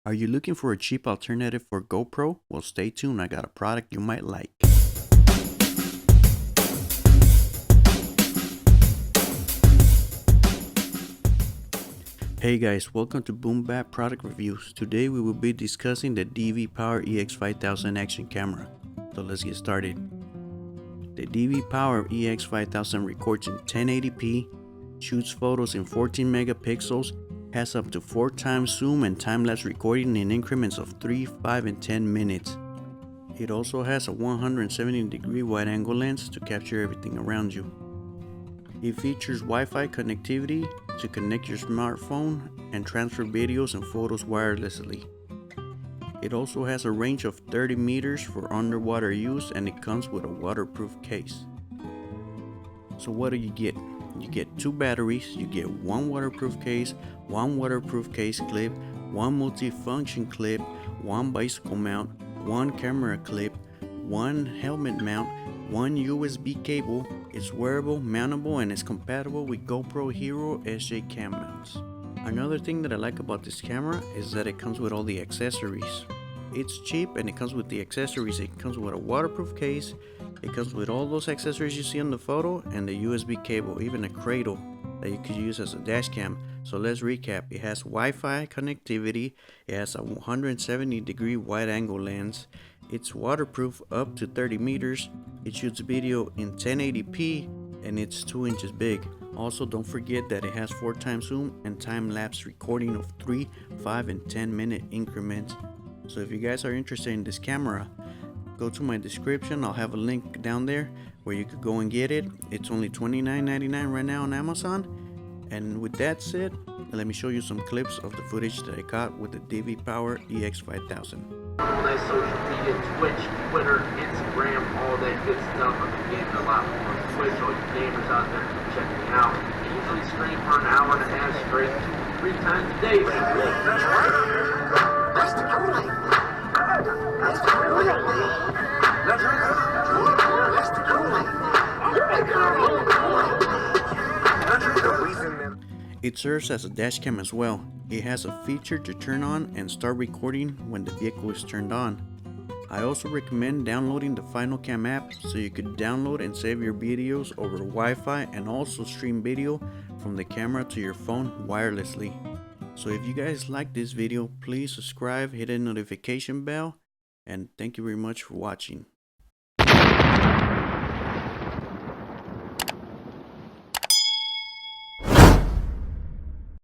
Are you looking for a cheap alternative for GoPro? Well, stay tuned, I got a product you might like. Hey guys, welcome to Boom Bap Product Reviews. Today we will be discussing the DV Power Ex5000 action camera. So let's get started. The DV Power Ex5000 records in 1080p, shoots photos in 14 megapixels, has up to 4 times zoom and time-lapse recording in increments of 3, 5, and 10 minutes. It also has a 170-degree wide-angle lens to capture everything around you. It features Wi-Fi connectivity to connect your smartphone and transfer videos and photos wirelessly. It also has a range of 30 meters for underwater use, and it comes with a waterproof case. So what do you get? You get 2 batteries, you get 1 waterproof case, 1 waterproof case clip, 1 multifunction clip, 1 bicycle mount, 1 camera clip, 1 helmet mount, 1 USB cable. It's wearable, mountable, and is compatible with GoPro Hero SJ cam mounts. Another thing that I like about this camera is that it comes with all the accessories. It's cheap and it comes with the accessories. It comes with a waterproof case, it comes with all those accessories you see on the photo, and the USB cable, even a cradle that you could use as a dash cam. So let's recap. It has Wi-Fi connectivity, it has a 170-degree wide-angle lens, it's waterproof up to 30 meters, it shoots video in 1080p, and it's 2 inches big. Also, don't forget that it has 4 times zoom and time-lapse recording of 3, 5, and 10-minute increments. So if you guys are interested in this camera, go to my description. I'll have a link down there where you could go and get it. It's only $29.99 right now on Amazon. And with that said, let me show you some clips of the footage that I got with the DV Power Ex5000. All that social media, Twitch, Twitter, Instagram, all that good stuff. I've been getting a lot more on Twitch. All you gamers out there, check me out. I usually stream for an hour and a half straight, 2 to 3 times a day. That's the cool life. That's the cool life. That's the cool life. It serves as a dash cam as well. It has a feature to turn on and start recording when the vehicle is turned on. I also recommend downloading the Final Cam app so you could download and save your videos over Wi-Fi and also stream video from the camera to your phone wirelessly. So if you guys like this video, please subscribe, hit the notification bell, and thank you very much for watching.